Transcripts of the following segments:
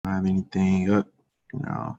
Have anything up? No.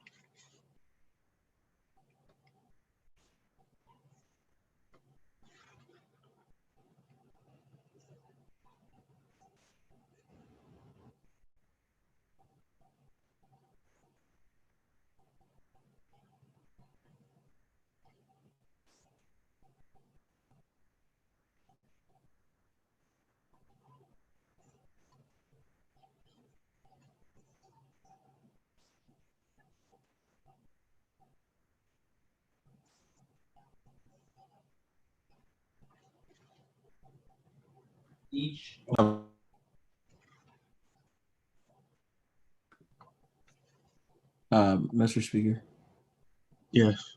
Mr. Speaker, Yes.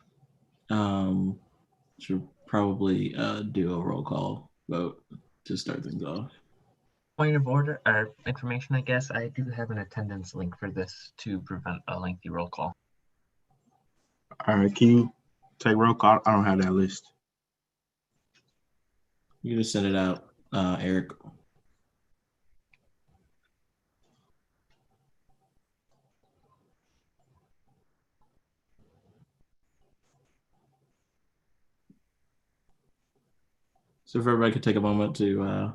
should probably do a roll call vote to start things off. Point of order or information, I guess. I do have an attendance link for this to prevent a lengthy roll call. All right. Can you take roll call? I don't have that list. You can just send it out, Eric. So if everybody could take a moment to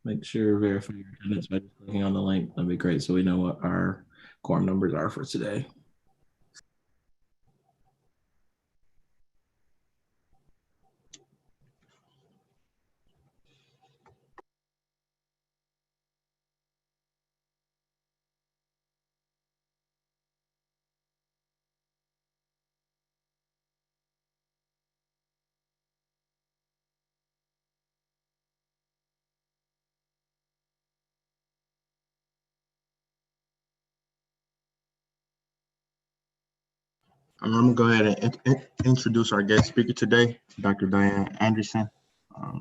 make sure, verify your attendance by just clicking on the link, that'd be great so we know what our quorum numbers are for today. I'm gonna go ahead and introduce our guest speaker today, Dr. Diane Anderson.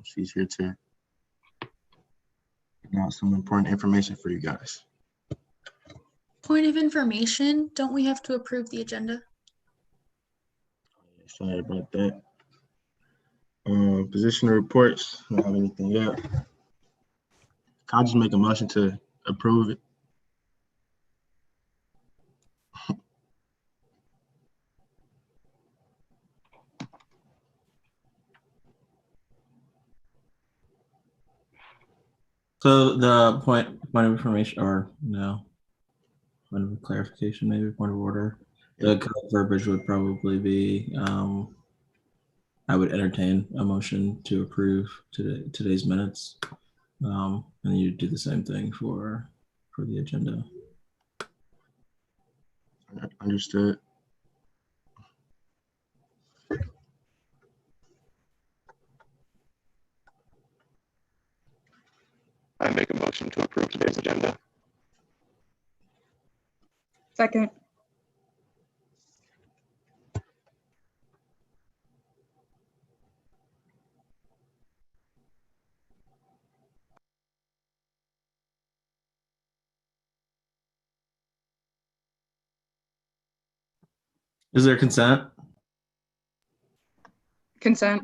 She's here to announce some important information for you guys. Point of information, don't we have to approve the agenda? Sorry about that. Position reports. Don't have anything yet. Can I just make a motion to approve it? So the point of information, or no, point of clarification, maybe point of order. The correct verbiage would probably be, I would entertain a motion to approve today's minutes, and you do the same thing for the agenda. Understood. I make a motion to approve today's agenda. Second. Is there consent? Consent.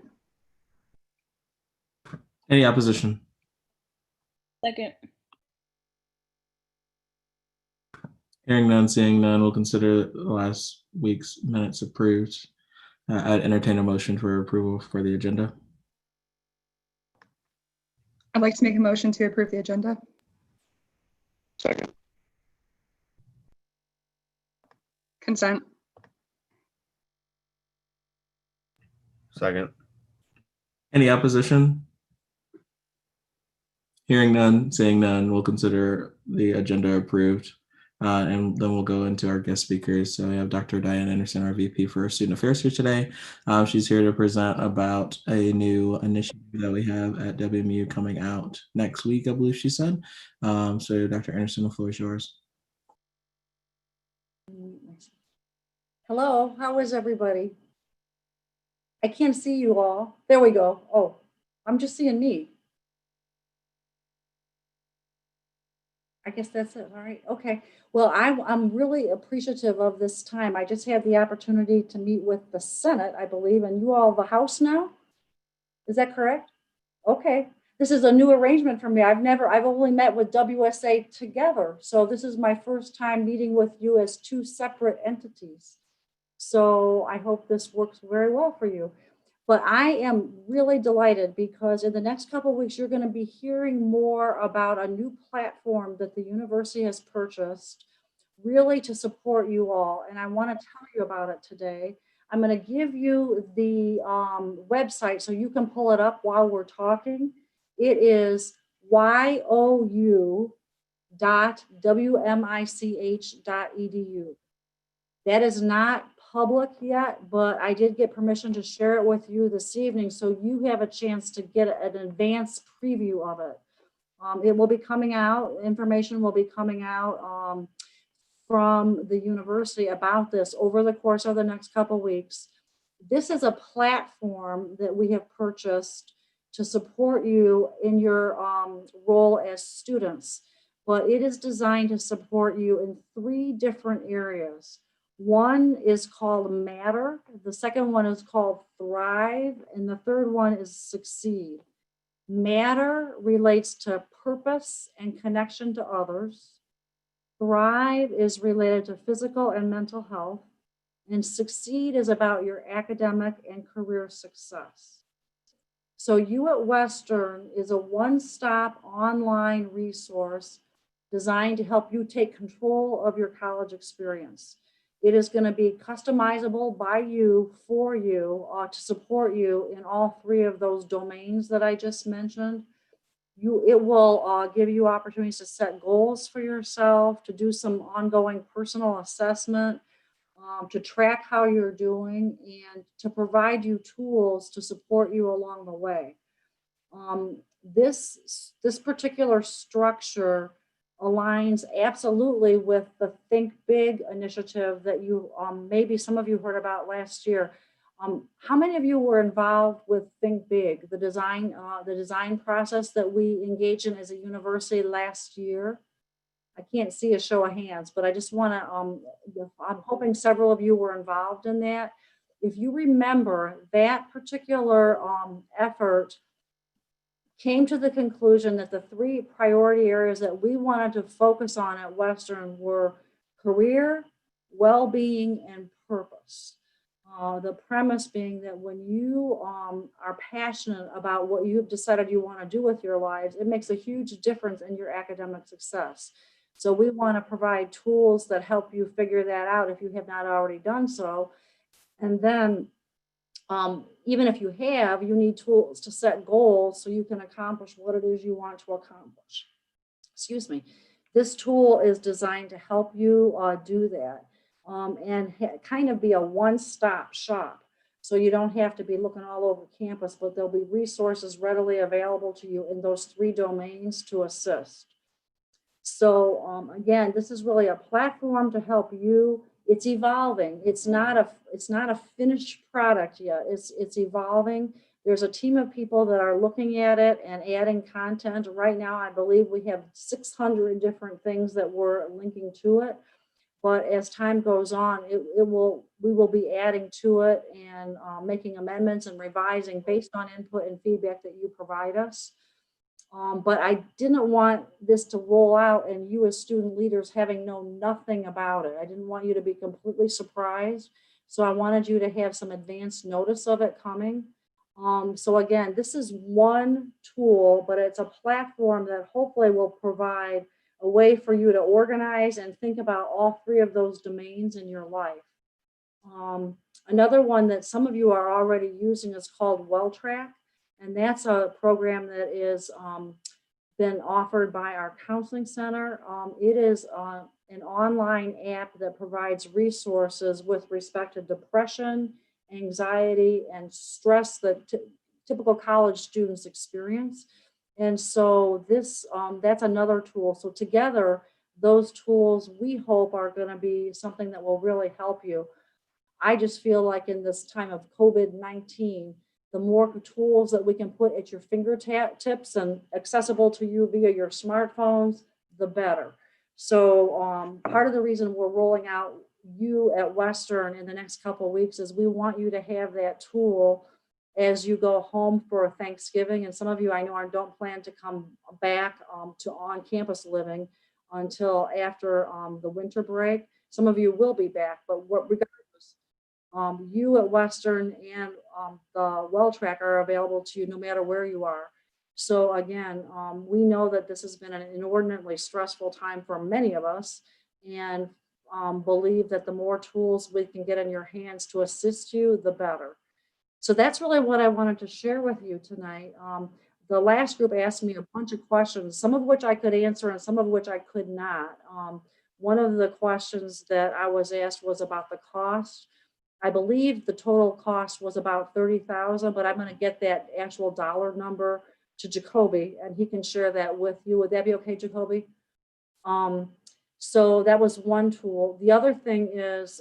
Any opposition? Second. Hearing none, seeing none, we'll consider last week's minutes approved. I'd entertain a motion for approval for the agenda. I'd like to make a motion to approve the agenda. Second. Consent. Second. Any opposition? Hearing none, seeing none, we'll consider the agenda approved. And then we'll go into our guest speakers. So we have Dr. Diane Anderson, our VP for Student Affairs here today. She's here to present about a new initiative that we have at WMU coming out next week, I believe she said. So Dr. Anderson, the floor is yours. Hello, how is everybody? I can't see you all. There we go. Oh, I'm just seeing me. I guess that's it. All right. Okay. Well, I'm really appreciative of this time. I just had the opportunity to meet with the Senate, I believe, and you all the House now. Is that correct? Okay. this is a new arrangement for me. I've only met with WSA together. So this is my first time meeting with you as two separate entities. So I hope this works very well for you. But I am really delighted because in the next couple of weeks, you're going to be hearing more about a new platform that the university has purchased really to support you all. And I want to tell you about it today. I'm going to give you the website so you can pull it up while we're talking. It is you.wmich.edu. That is not public yet, but I did get permission to share it with you this evening, so you have a chance to get an advanced preview of it. It will be coming out, information will be coming out from the university about this over the course of the next couple of weeks. This is a platform that we have purchased to support you in your role as students, but it is designed to support you in 3 different areas. One is called Matter, the second one is called Thrive, and the third one is Succeed. Matter relates to purpose and connection to others. Thrive is related to physical and mental health, and Succeed is about your academic and career success. So You at Western is a one-stop online resource designed to help you take control of your college experience. It is going to be customizable by you, for you, to support you in all 3 of those domains that I just mentioned. It will give you opportunities to set goals for yourself, to do some ongoing personal assessment, to track how you're doing, and to provide you tools to support you along the way. This particular structure aligns absolutely with the Think Big initiative that you maybe some of you heard about last year. How many of you were involved with Think Big, the design process that we engaged in as a university last year? I can't see a show of hands, but I just want to, I'm hoping several of you were involved in that. If you remember, that particular effort came to the conclusion that the 3 priority areas that we wanted to focus on at Western were career, well-being, and purpose. The premise being that when you are passionate about what you've decided you want to do with your lives, it makes a huge difference in your academic success. So we want to provide tools that help you figure that out if you have not already done so. And then even if you have, you need tools to set goals so you can accomplish what it is you want to accomplish. Excuse me. This tool is designed to help you do that and kind of be a one-stop shop. So you don't have to be looking all over campus, but there'll be resources readily available to you in those 3 domains to assist. So again, this is really a platform to help you. It's evolving. It's not a finished product yet. It's evolving. There's a team of people that are looking at it and adding content. Right now, I believe we have 600 different things that we're linking to it. But as time goes on, we will be adding to it and making amendments and revising based on input and feedback that you provide us. But I didn't want this to roll out and you as student leaders having known nothing about it. I didn't want you to be completely surprised. So I wanted you to have some advance notice of it coming. So again, this is one tool, but it's a platform that hopefully will provide a way for you to organize and think about all 3 of those domains in your life. Another one that some of you are already using is called WellTrack. And that's a program that is been offered by our counseling center. It is an online app that provides resources with respect to depression, anxiety, and stress that typical college students experience. And so that's another tool. So together, those tools we hope are going to be something that will really help you. I just feel like in this time of COVID-19, the more tools that we can put at your fingertips and accessible to you via your smartphones, the better. So part of the reason we're rolling out You at Western in the next couple of weeks is we want you to have that tool as you go home for Thanksgiving. And some of you I know don't plan to come back to on-campus living until after the winter break. Some of you will be back, but regardless, you at Western and the WellTrack are available to you no matter where you are. So again, we know that this has been an inordinately stressful time for many of us, and believe that the more tools we can get in your hands to assist you, the better. So that's really what I wanted to share with you tonight. The last group asked me a bunch of questions, some of which I could answer and some of which I could not. One of the questions that I was asked was about the cost. I believe the total cost was about $30,000, but I'm going to get that actual dollar number to Jacoby, and he can share that with you. Would that be okay, Jacoby? So that was one tool. The other thing is,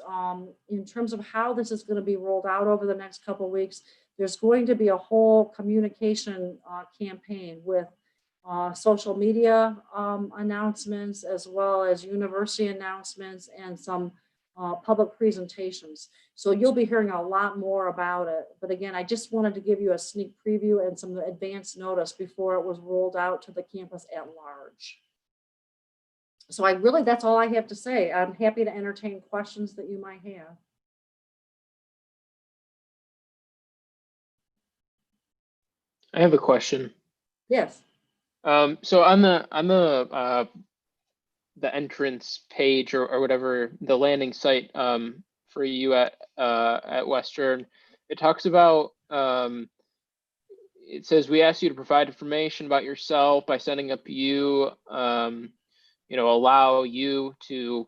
in terms of how this is going to be rolled out over the next couple of weeks, there's going to be a whole communication campaign with social media announcements, as well as university announcements and some public presentations. So you'll be hearing a lot more about it. But again, I just wanted to give you a sneak preview and some advance notice before it was rolled out to the campus at large. So that's all I have to say. I'm happy to entertain questions that you might have. I have a question. Yes. So on the entrance page or whatever, the landing site for you at Western, it talks about it says we ask you to provide information about yourself by setting up allow you to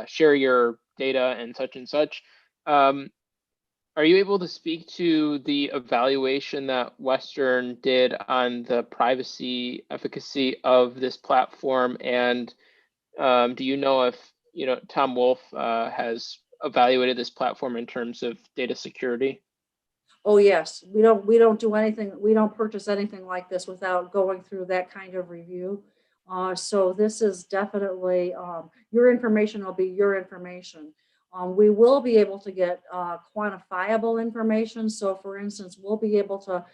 share your data and such. Are you able to speak to the evaluation that Western did on the privacy efficacy of this platform? And do you know if Tom Wolf has evaluated this platform in terms of data security? Oh yes, we don't do anything. We don't purchase anything like this without going through that kind of review. So this is definitely your information will be your information. We will be able to get quantifiable information. So for instance, we'll be able to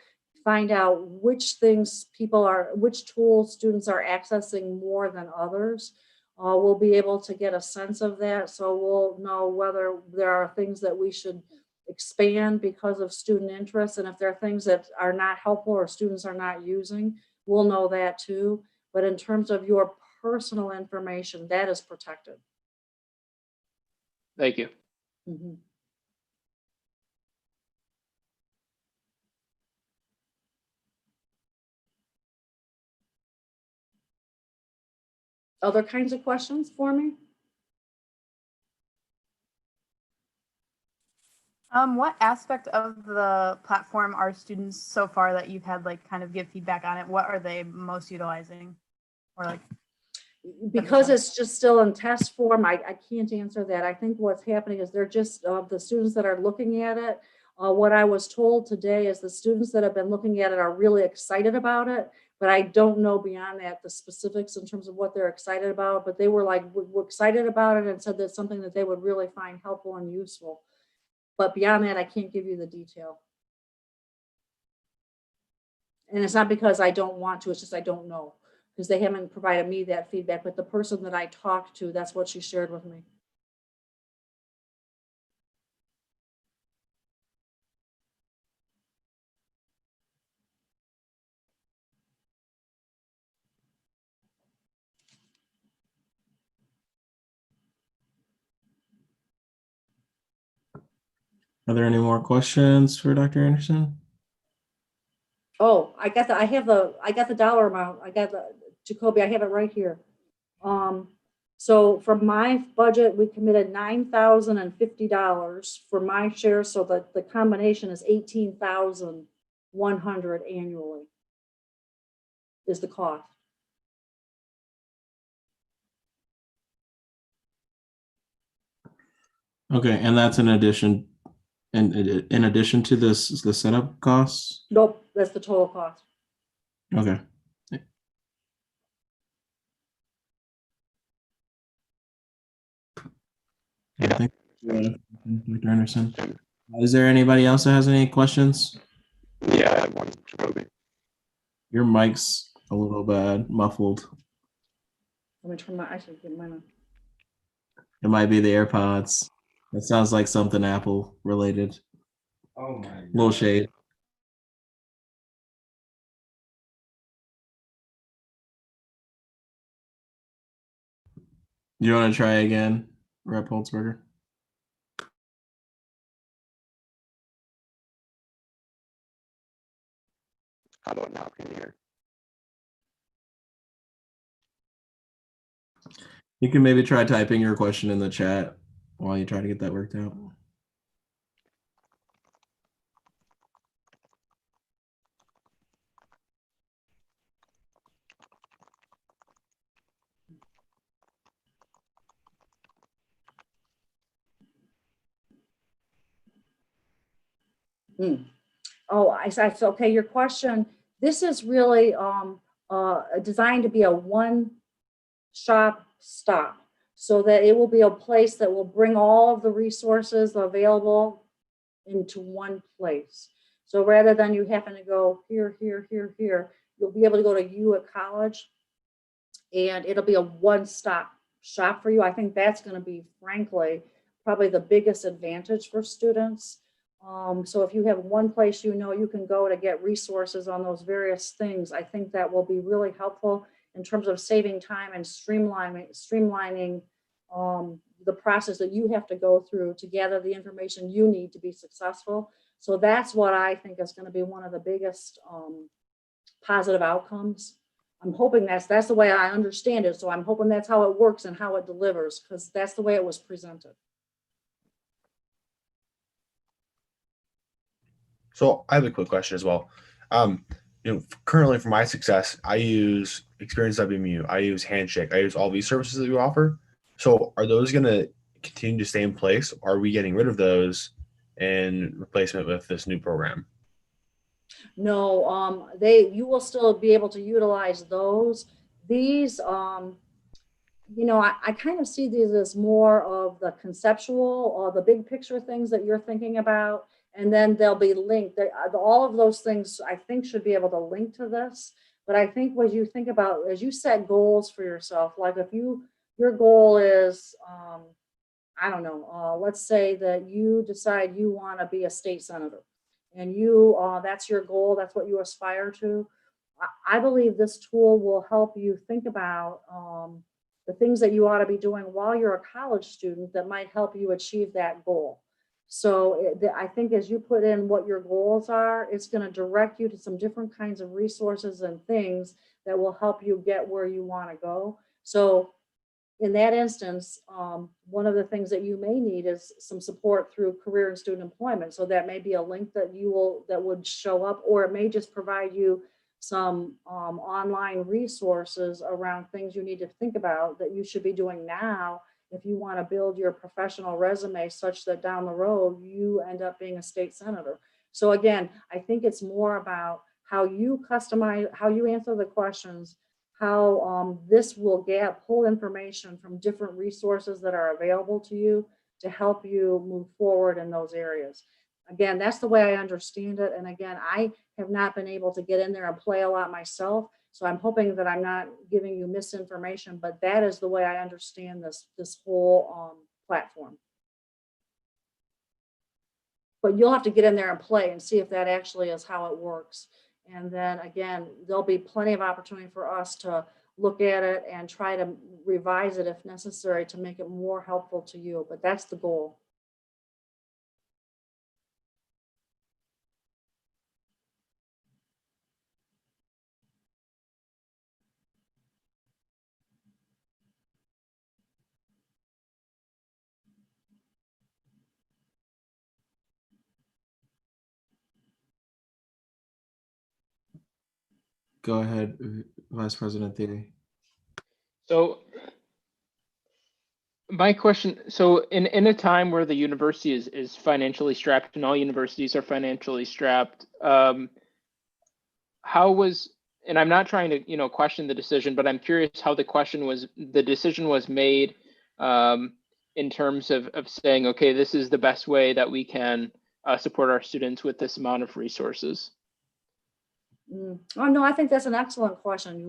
find out which tools students are accessing more than others. We'll be able to get a sense of that. So we'll know whether there are things that we should expand because of student interest. And if there are things that are not helpful or students are not using, we'll know that too. But in terms of your personal information, that is protected. Thank you. Mm-hmm. Other kinds of questions for me? What aspect of the platform are students so far that you've had kind of give feedback on it? What are they most utilizing? Or because it's just still in test form, I can't answer that. I think what's happening is they're just the students that are looking at it. What I was told today is the students that have been looking at it are really excited about it, but I don't know beyond that the specifics in terms of what they're excited about. But they were we're excited about it and said that's something that they would really find helpful and useful. But beyond that, I can't give you the detail. And it's not because I don't want to, it's just I don't know, because they haven't provided me that feedback. But the person that I talked to, that's what she shared with me. Are there any more questions for Dr. Anderson? Oh, I got the dollar amount. Jacoby, I have it right here. So from my budget, we committed $9,050 for my share. So that the combination is $18,100 annually is the cost. Okay, and that's in addition to this, the setup costs? Nope, that's the total cost. Okay. Yeah, thank you, Dr. Anderson. Is there anybody else that has any questions? Yeah, I have one, Jacoby. Your mic's a little bad, muffled. Let me turn I should get mine on. It might be the AirPods. That sounds like something Apple related. Oh my God. Little shade. You want to try again, Rep Holtzberger? How about now? Can you hear? You can maybe try typing your question in the chat while you try to get that worked out. Oh, I said, so, okay, your question, this is really designed to be a one-shop stop so that it will be a place that will bring all of the resources available into one place. So rather than you having to go here, you'll be able to go to you at college and it'll be a one-stop shop for you. I think that's going to be, frankly, probably the biggest advantage for students. So if you have one place you know you can go to get resources on those various things, I think that will be really helpful in terms of saving time and streamlining the process that you have to go through to gather the information you need to be successful. So that's what I think is going to be one of the biggest positive outcomes. I'm hoping that's the way I understand it. So I'm hoping that's how it works and how it delivers, because that's the way it was presented. So I have a quick question as well. Currently for my success, I use Experience WMU, I use Handshake, I use all these services that you offer. So are those going to continue to stay in place? Or are we getting rid of those in replacement with this new program? No, you will still be able to utilize those. These, I kind of see these as more of the conceptual or the big picture things that you're thinking about. And then they'll be linked. All of those things I think should be able to link to this. But I think what you think about as you set goals for yourself, like if your goal is, I don't know, let's say that you decide you want to be a state senator and that's your goal, that's what you aspire to. I believe this tool will help you think about the things that you ought to be doing while you're a college student that might help you achieve that goal. So I think as you put in what your goals are, it's going to direct you to some different kinds of resources and things that will help you get where you want to go. So in that instance, one of the things that you may need is some support through career and student employment. So that may be a link that would show up, or it may just provide you some online resources around things you need to think about that you should be doing now if you want to build your professional resume such that down the road you end up being a state senator. So again, I think it's more about how you customize, how you answer the questions, how this will pull information from different resources that are available to you to help you move forward in those areas. Again, that's the way I understand it. And again, I have not been able to get in there and play a lot myself. So I'm hoping that I'm not giving you misinformation, but that is the way I understand this whole platform. But you'll have to get in there and play and see if that actually is how it works. And then again, there'll be plenty of opportunity for us to look at it and try to revise it if necessary to make it more helpful to you. But that's the goal. Go ahead, Vice President Thiede. So my question, so in a time where the university is financially strapped and all universities are financially strapped, how was, and I'm not trying to, question the decision, but I'm curious how the decision was made in terms of saying, okay, this is the best way that we can support our students with this amount of resources. Oh, no, I think that's an excellent question.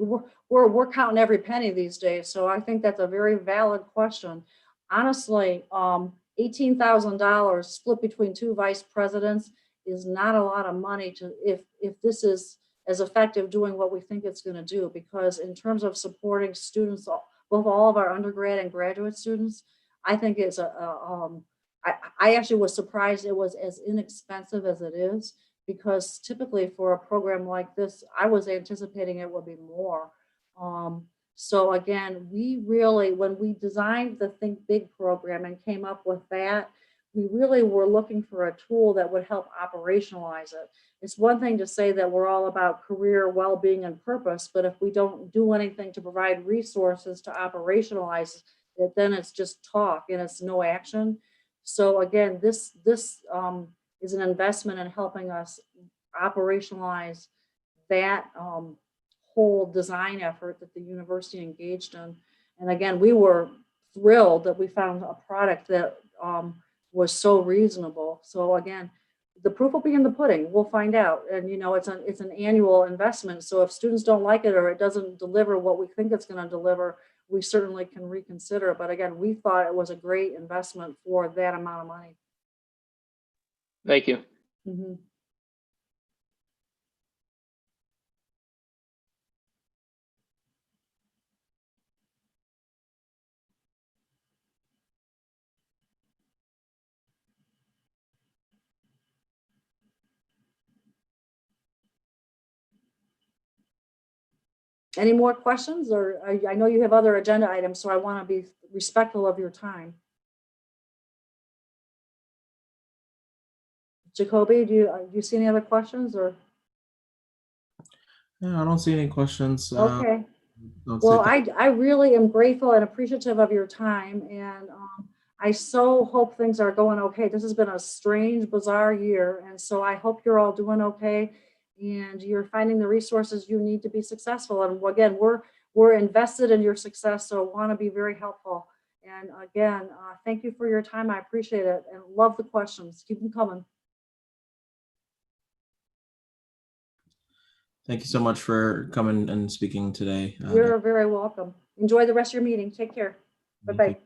We're counting every penny these days, so I think that's a very valid question. Honestly, $18,000 split between two vice presidents is not a lot of money to, if this is as effective doing what we think it's going to do, because in terms of supporting students, both all of our undergrad and graduate students, I think it's I actually was surprised it was as inexpensive as it is, because typically for a program like this, I was anticipating it would be more. So again, we really, when we designed the Think Big program and came up with that, we really were looking for a tool that would help operationalize it. It's one thing to say that we're all about career well-being and purpose, but if we don't do anything to provide resources to operationalize it, then it's just talk and it's no action. So again, this is an investment in helping us operationalize that whole design effort that the university engaged in. And again, we were thrilled that we found a product that was so reasonable. So again, the proof will be in the pudding. We'll find out. And it's an annual investment. So if students don't like it or it doesn't deliver what we think it's going to deliver, we certainly can reconsider. But again, we thought it was a great investment for that amount of money. Thank you. Mm-hmm. Any more questions? Or I know you have other agenda items, so I want to be respectful of your time. Jacoby, do you see any other questions or? Yeah, I don't see any questions. Okay. Don't Well, see- I really am grateful and appreciative of your time, and I so hope things are going okay. This has been a strange, bizarre year, and so I hope you're all doing okay and you're finding the resources you need to be successful. And again, we're invested in your success, so want to be very helpful. And again, thank you for your time. I appreciate it and love the questions. Keep them coming. Thank you so much for coming and speaking today. You're very welcome. Enjoy the rest of your meeting. Take care. Thank Bye-bye. you.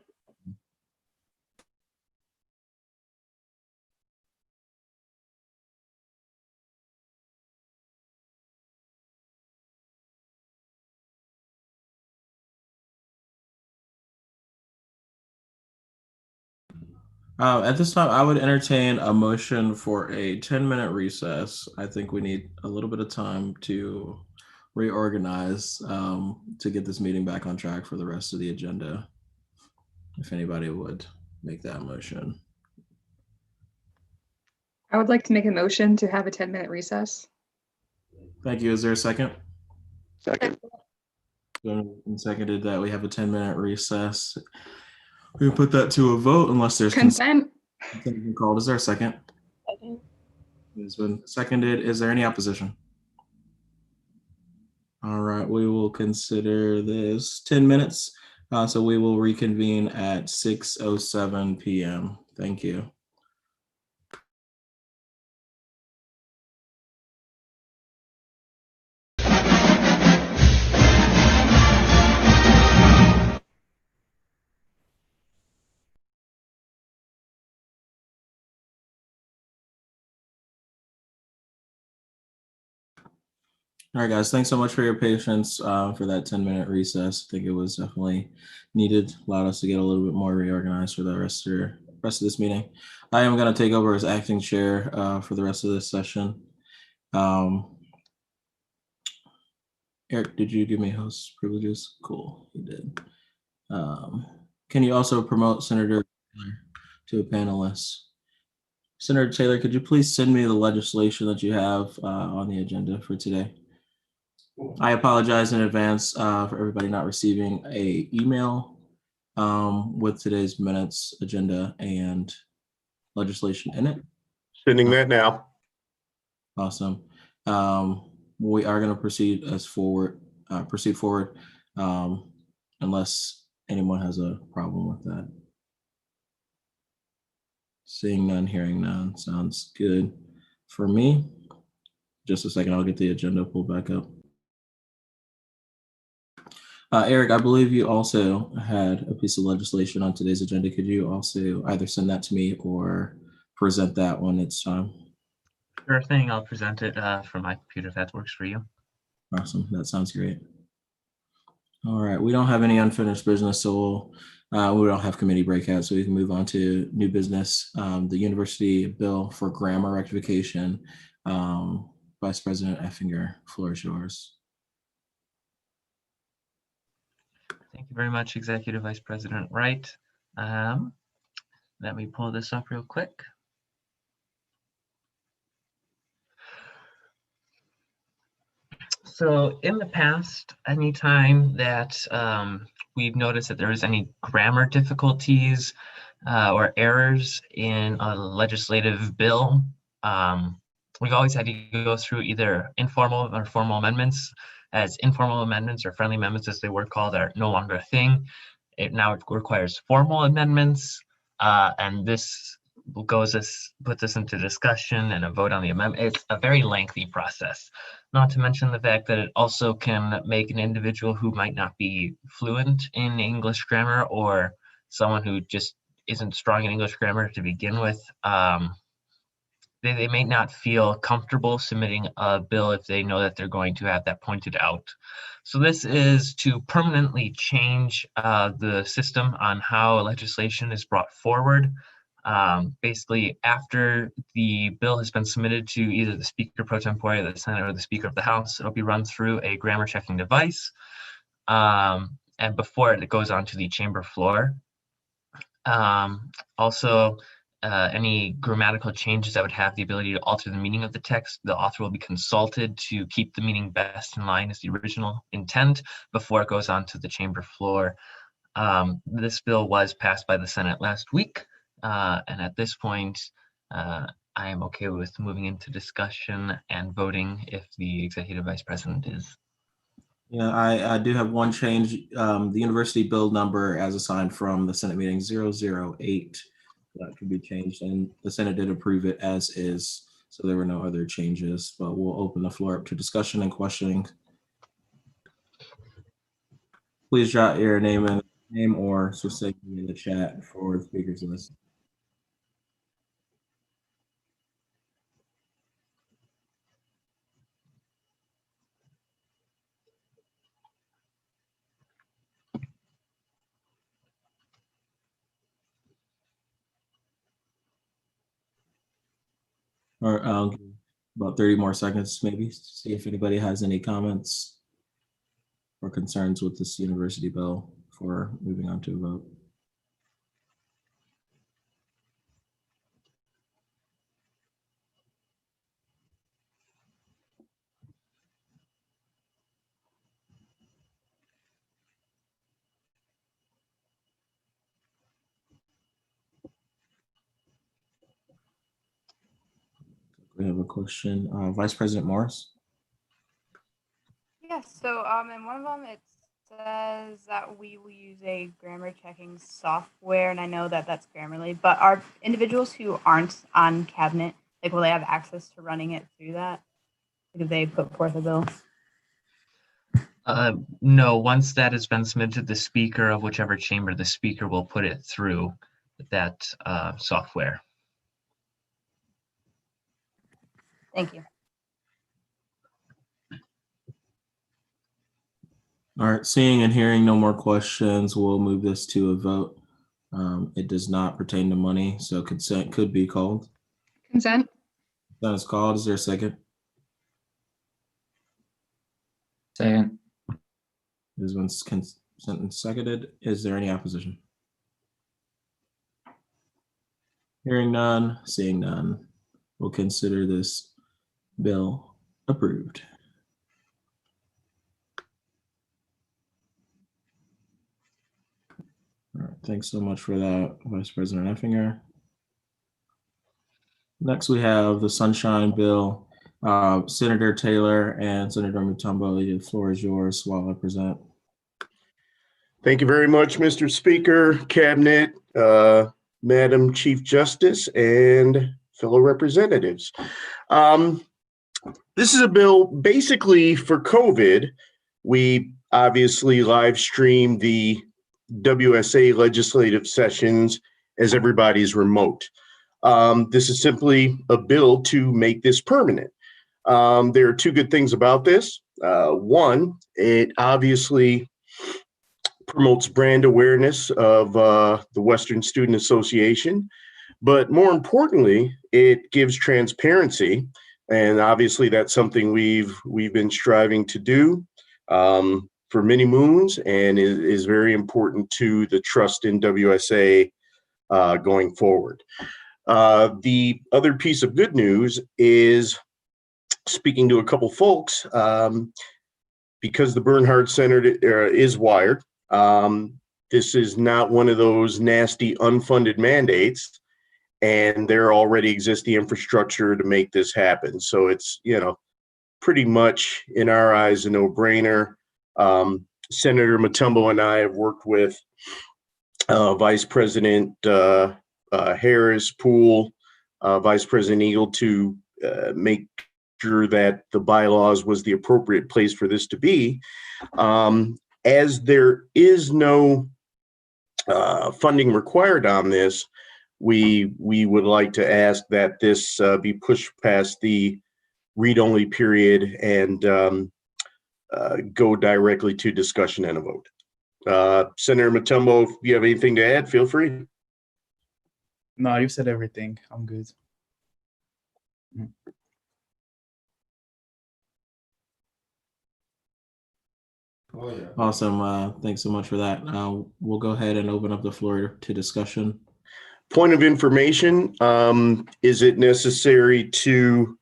At this time, I would entertain a motion for a 10-minute recess. I think we need a little bit of time to reorganize to get this meeting back on track for the rest of the agenda. If anybody would make that motion. I would like to make a motion to have a 10-minute recess. Thank you. Is there a second? Second. And seconded that we have a 10-minute recess. We can put that to a vote unless there's Consent. consent called. Is there a second? Second. It's been seconded. Is there any opposition? All right, we will consider this 10 minutes. So we will reconvene at 6:07 p.m. Thank you. All right, guys, thanks so much for your patience for that 10-minute recess. I think it was definitely needed, allowed us to get a little bit more reorganized for the rest of this meeting. I am going to take over as acting chair for the rest of this session. Eric, did you give me host privileges? Cool, you did. Can you also promote Senator Taylor to a panelist? Senator Taylor, could you please send me the legislation that you have on the agenda for today? I apologize in advance for everybody not receiving a email with today's minutes agenda and legislation in it. Sending that now. Awesome. We are going to proceed forward unless anyone has a problem with that. Seeing none, hearing none, sounds good for me. Just a second, I'll get the agenda pulled back up. Eric, I believe you also had a piece of legislation on today's agenda. Could you also either send that to me or present that when it's time? Sure thing. I'll present it from my computer if that works for you. Awesome. That sounds great. All right. We don't have any unfinished business, so we don't have committee breakouts, so we can move on to new business. The university bill for grammar rectification. Vice President Effinger, floor is yours. Thank you very much, Executive Vice President Wright. Let me pull this up real quick. So in the past, anytime that we've noticed that there is any grammar difficulties or errors in a legislative bill, we've always had to go through either informal or formal amendments, as informal amendments or friendly amendments, as they were called, are no longer a thing. It now requires formal amendments, and this puts us into discussion and a vote on the amendment. It's a very lengthy process, not to mention the fact that it also can make an individual who might not be fluent in English grammar, or someone who just isn't strong in English grammar to begin with, they may not feel comfortable submitting a bill if they know that they're going to have that pointed out. So this is to permanently change the system on how legislation is brought forward. Basically, after the bill has been submitted to either the Speaker pro tempore of the Senate or the Speaker of the House, it'll be run through a grammar checking device, and before it goes on to the chamber floor. Also, any grammatical changes that would have the ability to alter the meaning of the text, the author will be consulted to keep the meaning best in line as the original intent before it goes on to the chamber floor. This bill was passed by the Senate last week, and at this point, I am okay with moving into discussion and voting if the Executive Vice President is. Yeah, I do have one change. The university bill number as assigned from the Senate meeting 008. That could be changed, and the Senate did approve it as is, so there were no other changes, but we'll open the floor up to discussion and questioning. Please jot your name or say in the chat for the speakers list. Or about 30 more seconds, maybe, to see if anybody has any comments or concerns with this university bill before moving on to a vote. We have a question. Vice President Morris. Yes, so in one of them it says that we will use a grammar checking software, and I know that that's Grammarly, but are individuals who aren't on cabinet, like, will they have access to running it through that? Like, if they put forth a bill? No, once that has been submitted to the Speaker of whichever chamber, the Speaker will put it through that software. Thank you. All right, seeing and hearing no more questions, we'll move this to a vote. It does not pertain to money, so consent could be called. Consent. Consent is called. Is there a second? Second. It has been consent and seconded. Is there any opposition? Hearing none, seeing none, we'll consider this bill approved. All right, thanks so much for that, Vice President Effinger. Next, we have the Sunshine Bill. Senator Taylor and Senator Mutombo, the floor is yours while I present. Thank you very much, Mr. Speaker, Cabinet, Madam Chief Justice, and fellow representatives. This is a bill basically for COVID. We obviously live stream the WSA legislative sessions as everybody's remote. This is simply a bill to make this permanent. There are two good things about this. One, it obviously promotes brand awareness of the Western Student Association, but more importantly, it gives transparency, and obviously that's something we've been striving to do for many moons, and is very important to the trust in WSA going forward. The other piece of good news is, speaking to a couple folks, because the Bernhardt Center is wired, this is not one of those nasty unfunded mandates, and there already exists the infrastructure to make this happen. So it's, pretty much in our eyes a no-brainer. Senator Mutombo and I have worked with Vice President Harris, Poole, Vice President Eagle to make sure that the bylaws was the appropriate place for this to be. As there is no funding required on this, we would like to ask that this be pushed past the read-only period and go directly to discussion and a vote. Senator Mutombo, if you have anything to add, feel free. No, you said everything. I'm good. Awesome. Thanks so much for that. We'll go ahead and open up the floor to discussion. Point of information, is it necessary to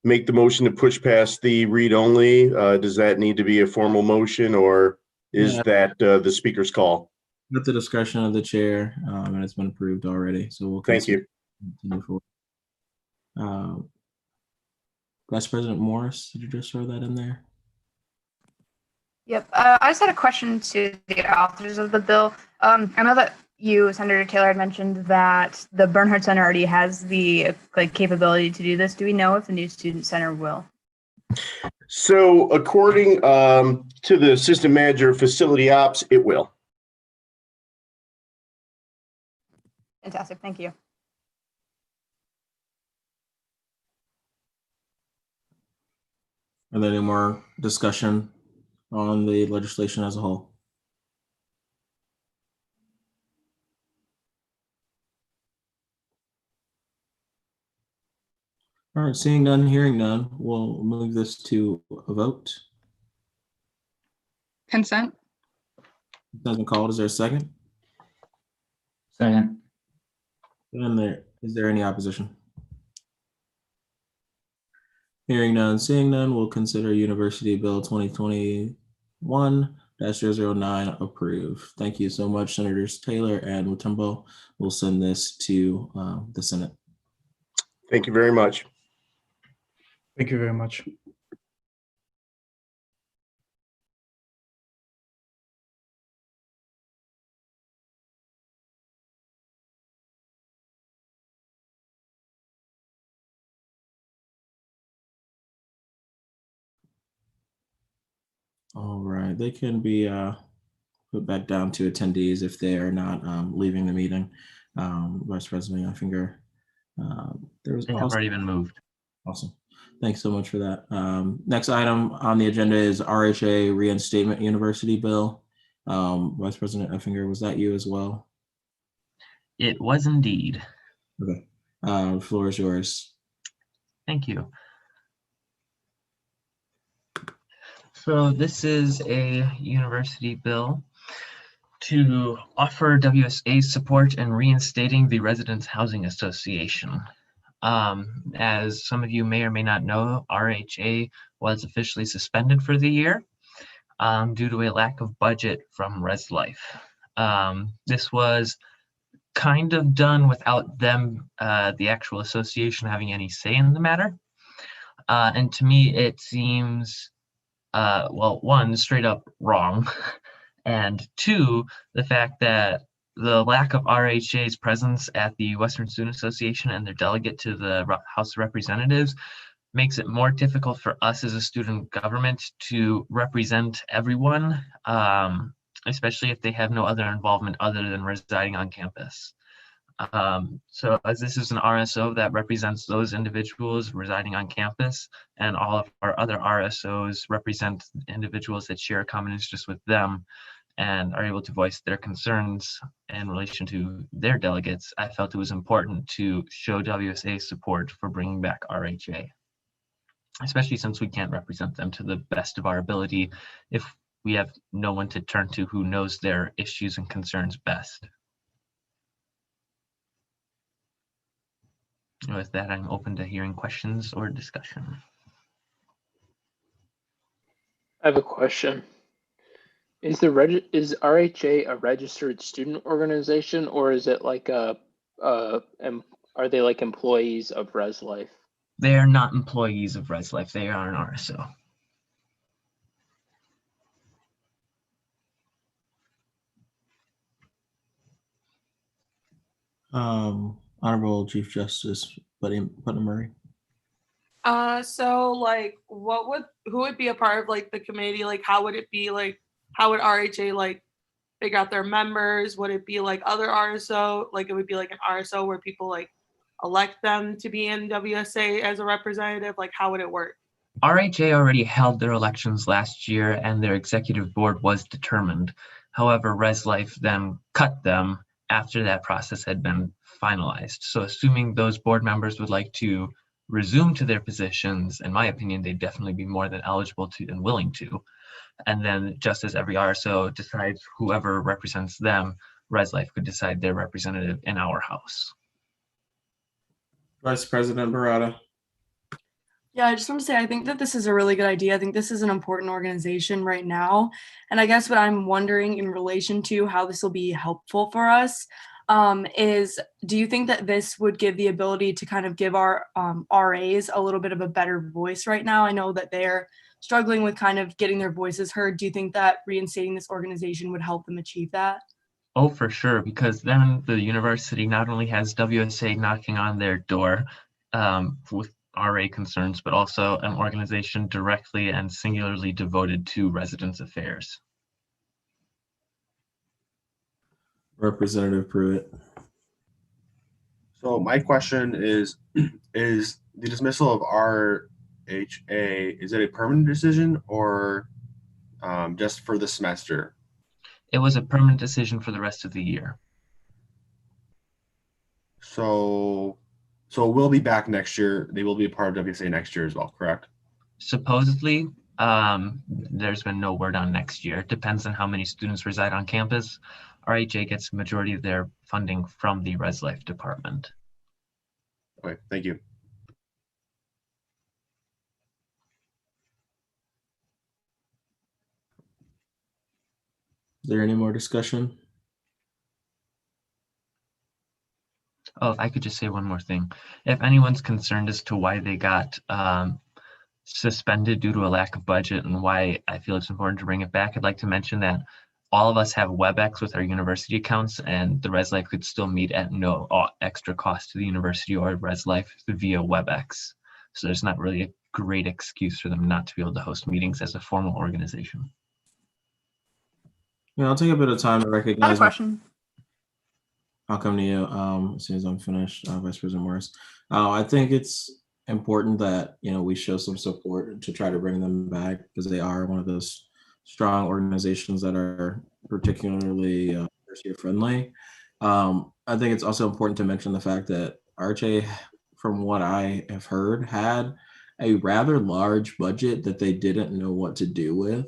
make the motion to push past the read-only? Does that need to be a formal motion, or is that the speaker's call? At the discretion of the chair, and it's been approved already. So we'll continue forward. Vice President Morris, did you just throw that in there? Yep. I just had a question to the authors of the bill. I know that you, Senator Taylor, had mentioned that the Bernhardt Center already has the capability to do this. Do we know if the new student center will? So according to the Assistant Manager of Facility Ops, it will. Fantastic. Thank you. Are there any more discussion on the legislation as a whole? All right, seeing none, hearing none, we'll move this to a vote. Consent. Doesn't call. Is there a second? Second. And is there any opposition? Hearing none, seeing none, we'll consider University Bill 2021-009 approved. Thank you so much, Senators Taylor and Mutombo. We'll send this to the Senate. Thank you very much. Thank you very much. All right, they can be put back down to attendees if they are not leaving the meeting. Vice President Effinger, They have already been moved. Awesome. Thanks so much for that. Next item on the agenda is RHA Reinstatement University Bill. Vice President Effinger, was that you as well? It was indeed. Okay. The floor is yours. Thank you. So this is a university bill to offer WSA support in reinstating the Residents Housing Association. As some of you may or may not know, RHA was officially suspended for the year due to a lack of budget from ResLife. This was kind of done without them, the actual association, having any say in the matter. And to me, it seems, well, one, straight up wrong, and two, the fact that the lack of RHA's presence at the Western Student Association and their delegate to the House of Representatives makes it more difficult for us as a student government to represent everyone, especially if they have no other involvement other than residing on campus. So as this is an RSO that represents those individuals residing on campus, and all of our other RSOs represent individuals that share common interests with them and are able to voice their concerns in relation to their delegates, I felt it was important to show WSA support for bringing back RHA, especially since we can't represent them to the best of our ability if we have no one to turn to who knows their issues and concerns best. With that, I'm open to hearing questions or discussion. I have a question. Is RHA a registered student organization, or is it like are they like employees of ResLife? They are not employees of ResLife. They are an RSO. Honorable Chief Justice Putnam Murray. So like who would be a part of like the committee? Like how would it be like, how would RHA like figure out their members? Would it be like other RSO? Like it would be like an RSO where people like elect them to be in WSA as a representative? Like how would it work? RHA already held their elections last year and their executive board was determined. However, ResLife then cut them after that process had been finalized. So assuming those board members would like to resume to their positions, in my opinion, they'd definitely be more than eligible to and willing to. And then just as every RSO decides whoever represents them, ResLife could decide their representative in our house. Vice President Barada. Yeah, I just want to say, I think that this is a really good idea. I think this is an important organization right now. And I guess what I'm wondering in relation to how this will be helpful for us is, do you think that this would give the ability to kind of give our RAs a little bit of a better voice right now? I know that they're struggling with kind of getting their voices heard. Do you think that reinstating this organization would help them achieve that? Oh, for sure, because then the university not only has WSA knocking on their door with RA concerns, but also an organization directly and singularly devoted to residents' affairs. Representative Pruitt. So my question is the dismissal of RHA, is it a permanent decision or just for the semester? It was a permanent decision for the rest of the year. So we'll be back next year. They will be a part of WSA next year as well, correct? Supposedly, there's been no word on next year. It depends on how many students reside on campus. RHA gets the majority of their funding from the ResLife department. Okay, thank you. Is there any more discussion? Oh, if I could just say one more thing. If anyone's concerned as to why they got suspended due to a lack of budget and why I feel it's important to bring it back, I'd like to mention that all of us have WebEx with our university accounts, and the ResLife could still meet at no extra cost to the university or ResLife via WebEx. So there's not really a great excuse for them not to be able to host meetings as a formal organization. Yeah, I'll take a bit of time to I have a recognize. question. I'll come to you as soon as I'm finished, Vice President Morris. I think it's important that we show some support to try to bring them back, because they are one of those strong organizations that are particularly first-year friendly. I think it's also important to mention the fact that RHA, from what I have heard, had a rather large budget that they didn't know what to do with,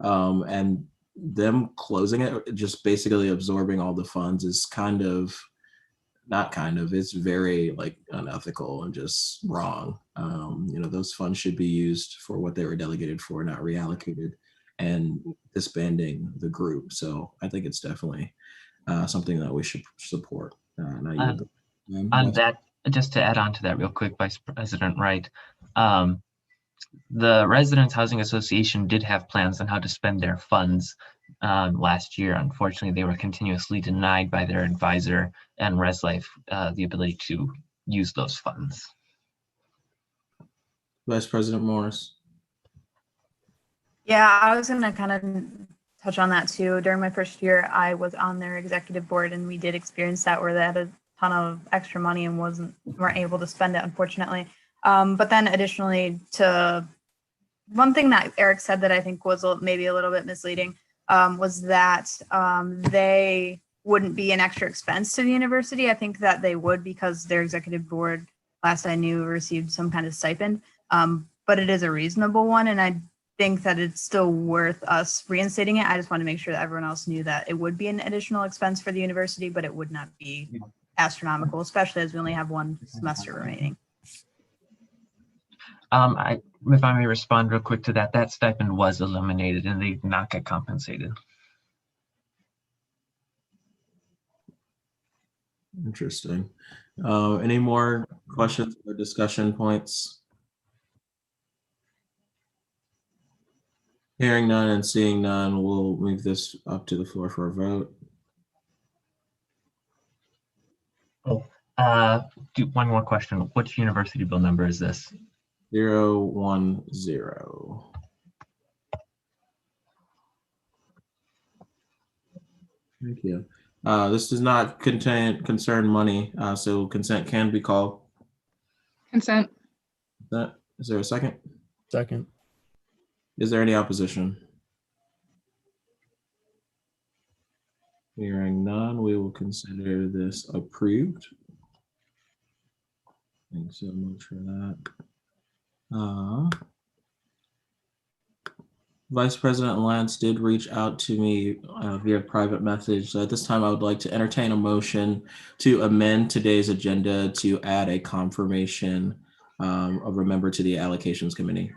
and them closing it, just basically absorbing all the funds, is it's very unethical and just wrong. Those funds should be used for what they were delegated for, not reallocated and disbanding the group. So I think it's definitely something that we should support. On that, just to add on to that real quick, Vice President Wright, the Residents Housing Association did have plans on how to spend their funds last year. Unfortunately, they were continuously denied by their advisor and ResLife the ability to use those funds. Vice President Morris. Yeah, I was gonna kind of touch on that too. During my first year, I was on their executive board, and we did experience that where they had a ton of extra money and weren't able to spend it, unfortunately. But then additionally to one thing that Eric said that I think was maybe a little bit misleading was that they wouldn't be an extra expense to the university. I think that they would because their executive board, last I knew, received some kind of stipend. But it is a reasonable one, and I think that it's still worth us reinstating it. I just want to make sure that everyone else knew that it would be an additional expense for the university, but it would not be astronomical, especially as we only have one semester remaining. If I may respond real quick to that, that stipend was eliminated and they did not get compensated. Interesting. Any more questions or discussion points? Hearing none and seeing none, we'll move this up to the floor for a vote. One more question. Which university bill number is this? 010. Thank you. This does not concern money, so consent can be called. Consent. Is there a second? Second. Is there any opposition? Hearing none, we will consider this approved. Thanks so much for that. Vice President Lance did reach out to me via private message. So at this time, I would like to entertain a motion to amend today's agenda to add a confirmation of a member to the allocations committee.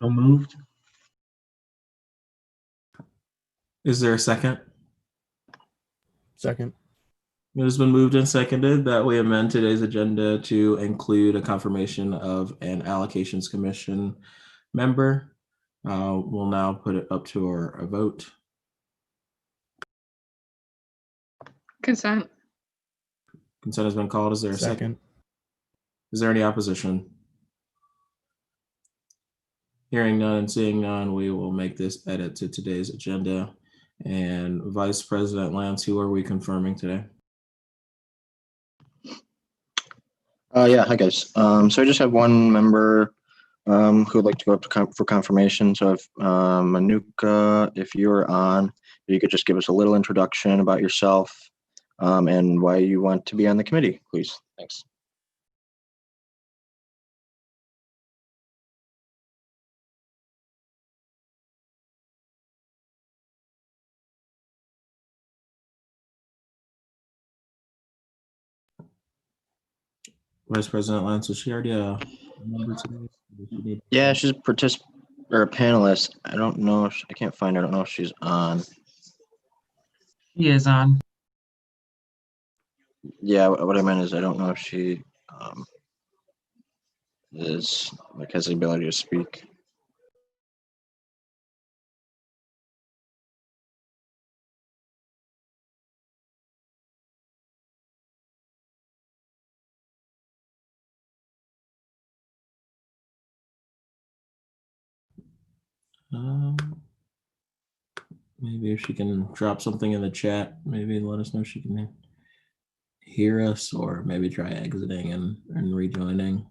So moved. Is there a second? Second. It has been moved and seconded that we amend today's agenda to include a confirmation of an allocations commission member. We'll now put it up to a vote. Consent. Consent has been called. Is there a second? Second. Is there any opposition? Hearing none and seeing none, we will make this edit to today's agenda. And Vice President Lance, who are we confirming today? Yeah, hi guys. So I just have one member who would like to go up to for confirmation. So if Manuka, if you're on, you could just give us a little introduction about yourself and why you want to be on the committee, please. Thanks. Vice President Lance, is she already a member today? Yeah, she's a participant or a panelist. I don't know if I can't find her. I don't know if she's on. She is on. Yeah, what I meant is I don't know if she has the ability to speak. Maybe if she can drop something in the chat, maybe let us know if she can hear us, or maybe try exiting and rejoining.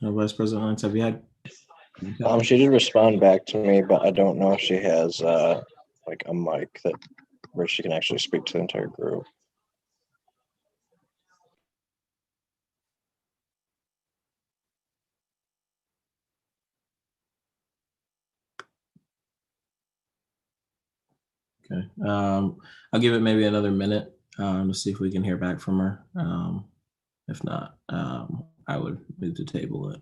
Vice President Lance, have you had? She did respond back to me, but I don't know if she has like a mic where she can actually speak to the entire group. Okay. I'll give it maybe another minute to see if we can hear back from her. If not, I would move to table it.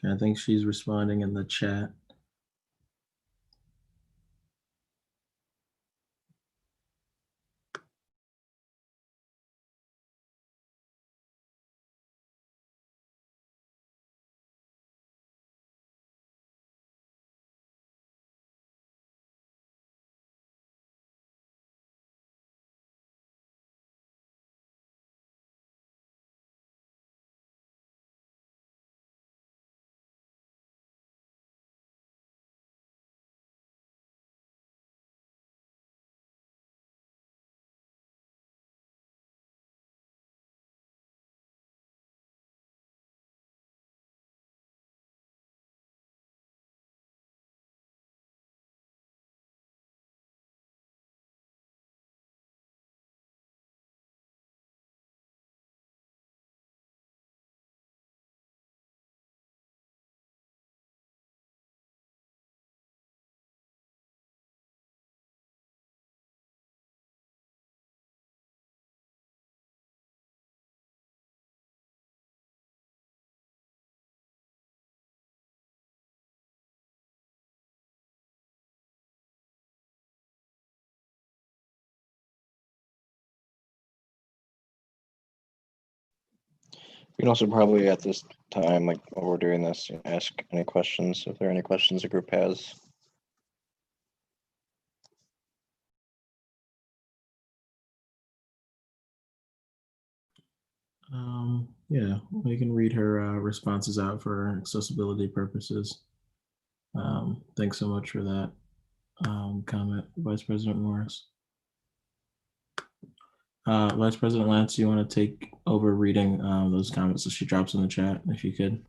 Okay, I think she's responding in the chat. We can also probably at this time, like while we're doing this, ask any questions if there are any questions the group has. Yeah, we can read her responses out for accessibility purposes. Thanks so much for that comment, Vice President Morris. Vice President Lance, you want to take over reading those comments that she drops in the chat, if you could?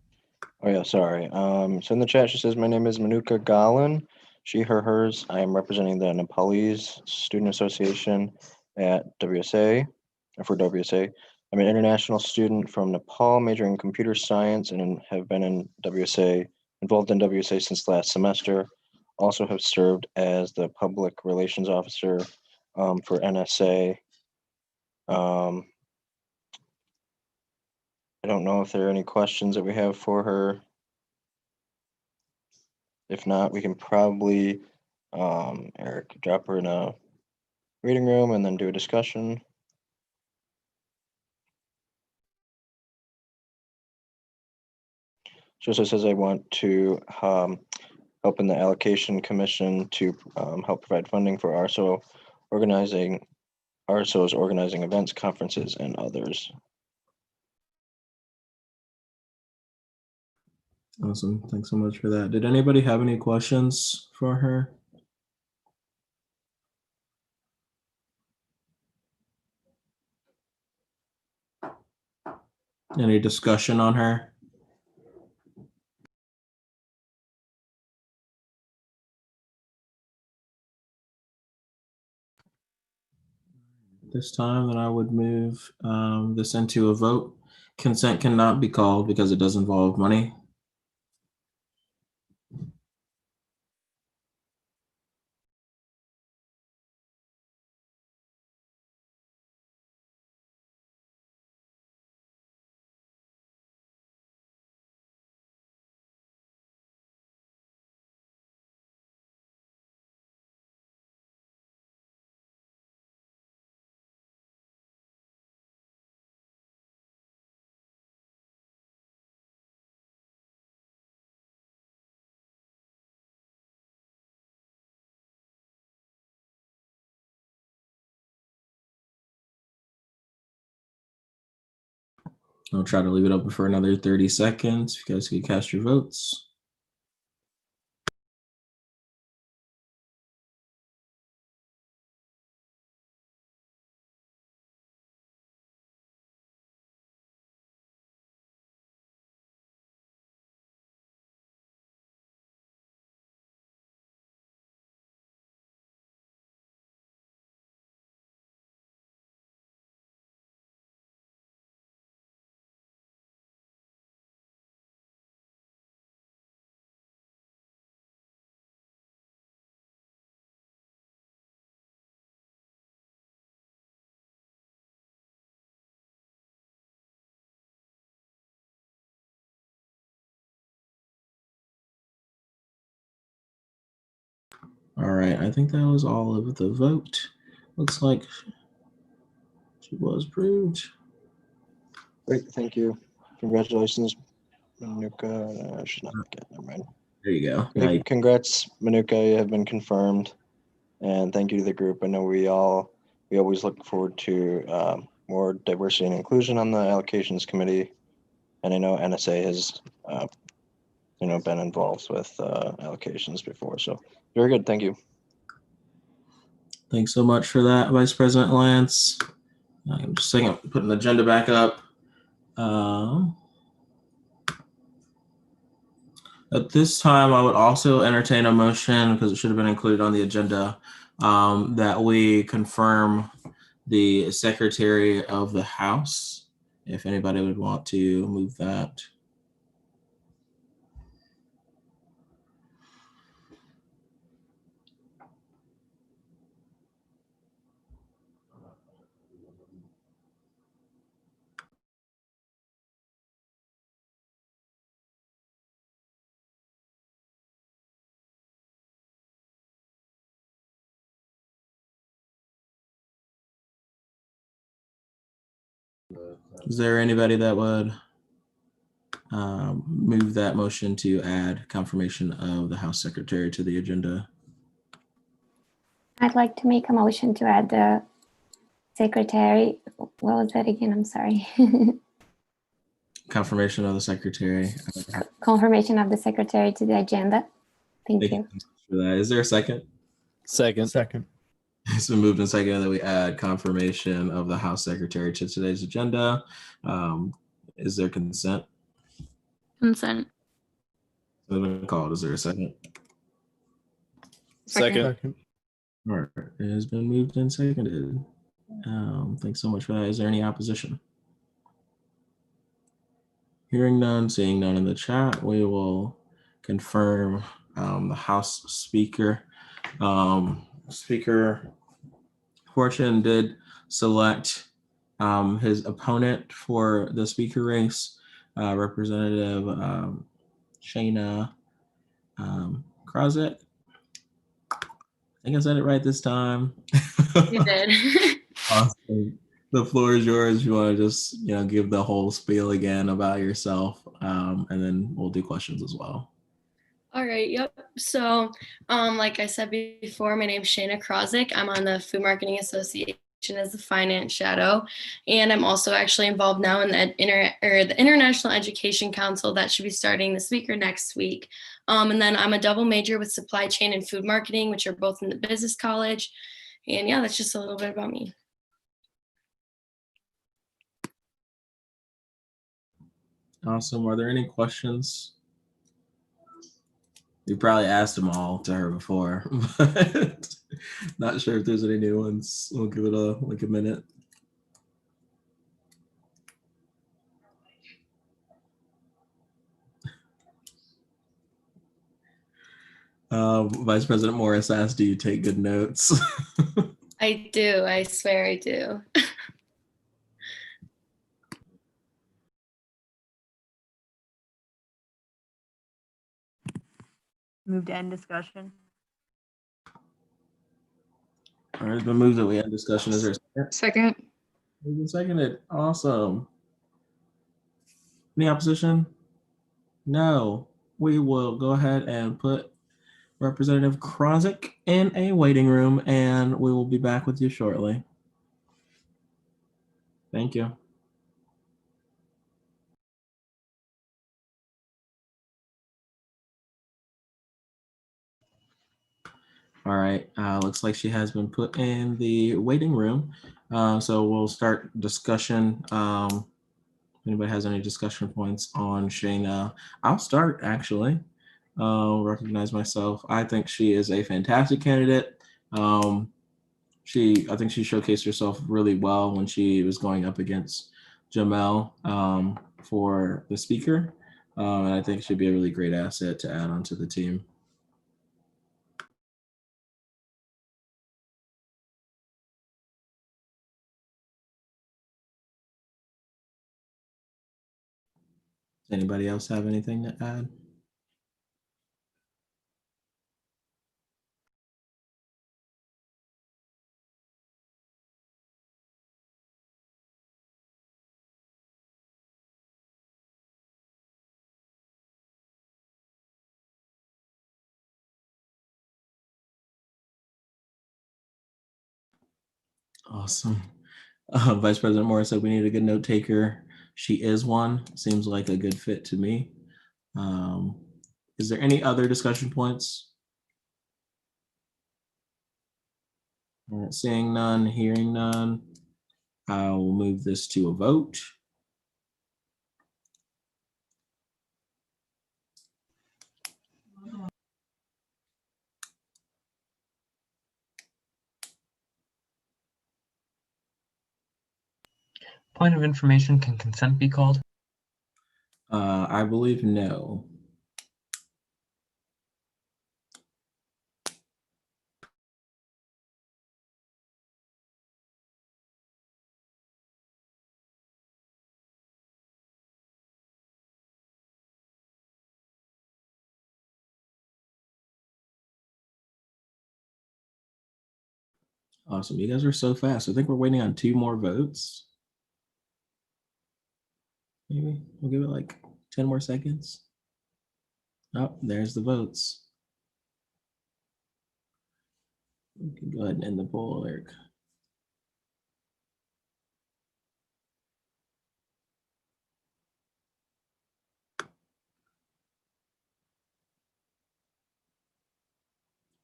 Oh yeah, sorry. So in the chat, she says, "My name is Manuka Galan. She, her, hers. I am representing the Nepalese Student Association at WSA, for WSA. I'm an international student from Nepal, majoring in computer science, and have been involved in WSA since last semester. Also have served as the public relations officer for NSA. I don't know if there are any questions that we have for her. If not, we can probably, Eric, drop her in a reading room and then do a discussion. She also says, I want to help in the allocation commission to help provide funding for ARSO organizing, ARSO's organizing events, conferences, and others. Awesome. Thanks so much for that. Did anybody have any questions for her? Any discussion on her? This time, then I would move this into a vote. Consent cannot be called because it does involve money. I'll try to leave it open for another 30 seconds. If you guys can cast your votes. All right, I think that was all of the vote. Looks like she was approved. Great, thank you. Congratulations, Manuka. I should not forget, never mind. There you go. Great, Now, congrats, Manuka, you have been confirmed. And thank you to the group. I know we always look forward to more diversity and inclusion on the allocations committee. And I know NSA has, been involved with allocations before. So very good, thank you. thanks so much for that, Vice President Lance. I'm just putting the agenda back up. At this time, I would also entertain a motion, because it should have been included on the agenda, that we confirm the Secretary of the House, if anybody would want to move that. Is there anybody that would move that motion to add confirmation of the House Secretary to the agenda? I'd like to make a motion to add the secretary. What was that again? I'm sorry. Confirmation of the Secretary. Confirmation of the secretary to the agenda. Thank you. For that. Is there a second? Second. It's been moved and seconded that we add confirmation of the House Secretary to today's agenda. Is there consent? Consent. It's been called. Is there a second? Second. All right. It has been moved and seconded. Thanks so much for that. Is there any opposition? Hearing none, seeing none in the chat, we will confirm the House Speaker. Speaker Fortune did select his opponent for the speaker race, Representative Shayna Krozek. I think I said it right this time. You did. Awesome. The floor is yours. If you want to just give the whole spiel again about yourself, and then we'll do questions as well. All right, yep. So like I said before, my name is Shayna Krozek. I'm on the Food Marketing Association as the finance shadow, and I'm also actually involved now in the International Education Council that should be starting this week or next week. And then I'm a double major with supply chain and food marketing, which are both in the business college. And yeah, that's just a little bit about me. Awesome. Are there any questions? We probably asked them all to her before, but not sure if there's any new ones. We'll give it a minute. Vice President Morris asked, do you take good notes? I do. I swear I do. Move to end discussion. All right, it's been moved that we end discussion. Is there a second? Second. Moved and seconded. Awesome. Any opposition? No. We will go ahead and put Representative Krozek in a waiting room, and we will be back with you shortly. Thank you. All right. Looks like she has been put in the waiting room. So we'll start discussion. If anybody has any discussion points on Shayna, I'll start actually. Recognize myself. I think she is a fantastic candidate. I think she showcased herself really well when she was going up against Jamel for the speaker. And I think she'd be a really great asset to add onto the team. Does anybody else have anything to add? Awesome. Vice President Morris said we need a good note taker. She is one. Seems like a good fit to me. Is there any other discussion points? All right, seeing none, hearing none, I will move this to a vote. Point of information, can consent be called? I believe no. Awesome. You guys are so fast. I think we're waiting on 2 more votes. Maybe we'll give it like 10 more seconds. Oh, there's the votes. We can go ahead and end the poll, Eric.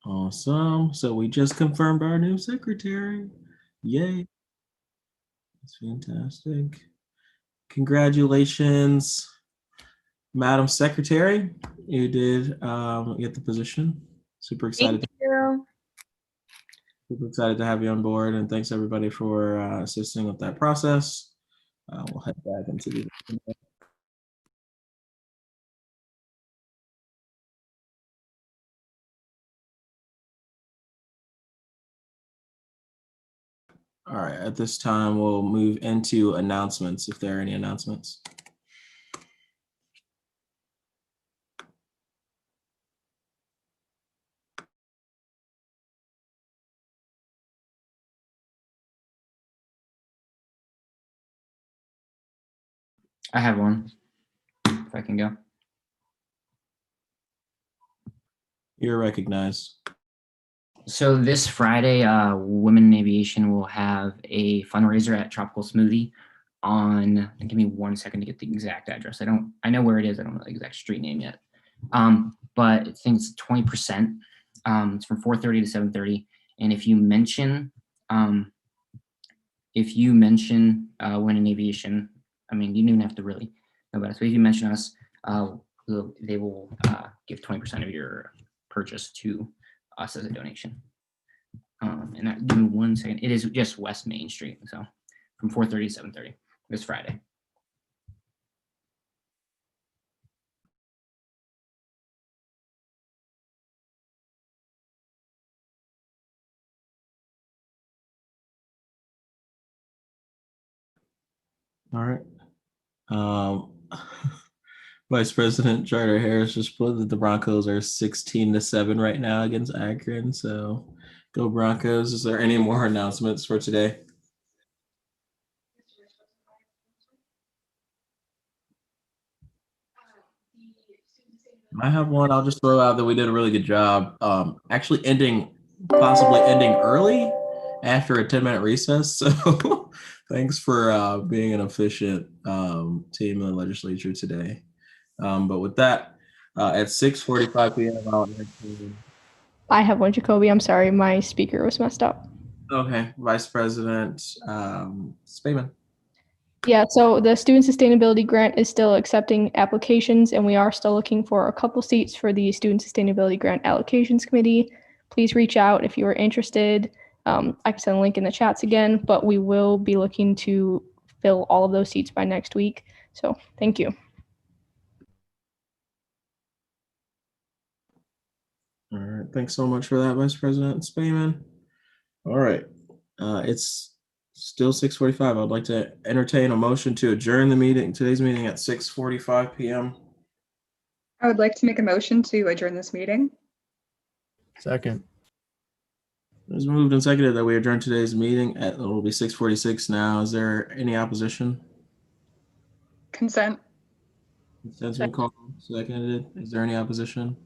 Awesome. So we just confirmed our new secretary. Yay. That's fantastic. Congratulations, Madam Secretary. You did get the position. Super excited. Thank you. Super excited to have you on board, and thanks everybody for assisting with that process. We'll head back into the. All right, at this time, we'll move into announcements, if there are any announcements. I have one, if I can go. You're recognized. So this Friday, Women in Aviation will have a fundraiser at Tropical Smoothie on, and give me 1 second to get the exact address. I know where it is. I don't know the exact street name yet. But I think it's 20%. It's from 4:30 to 7:30. And if you mention Women in Aviation, I mean, you don't even have to really know about it. So if you mention us, they will give 20% of your purchase to us as a donation. And that, give me 1 second. It is just West Main Street. So from 4:30 to 7:30 this Friday. All right. Vice President Charter Harris just put that the Broncos are 16-7 right now against Akron. So go Broncos. Is there any more announcements for today? I have one. I'll just throw out that we did a really good job actually possibly ending early after a 10-minute recess. So thanks for being an efficient team in the legislature today. But with that, at 6:45 p.m., I'll entertain I have one, Jacoby. I'm sorry, my speaker was messed up. Okay, Vice President Spayman. Yeah, so the Student Sustainability Grant is still accepting applications, and we are still looking for a couple seats for the Student Sustainability Grant Allocations Committee. Please reach out if you are interested. I can send a link in the chats again, but we will be looking to fill all of those seats by next week. So thank you. All right, thanks so much for that, Vice President Spayman. All right, it's still 6:45. I'd like to entertain a motion to adjourn the meeting, today's meeting at 6:45 p.m. I would like to make a motion to adjourn this meeting. Second. It was moved and seconded that we adjourn today's meeting at, it will be 6:46 now. Is there any opposition? Consent. Consent's been called, seconded. Is there any opposition?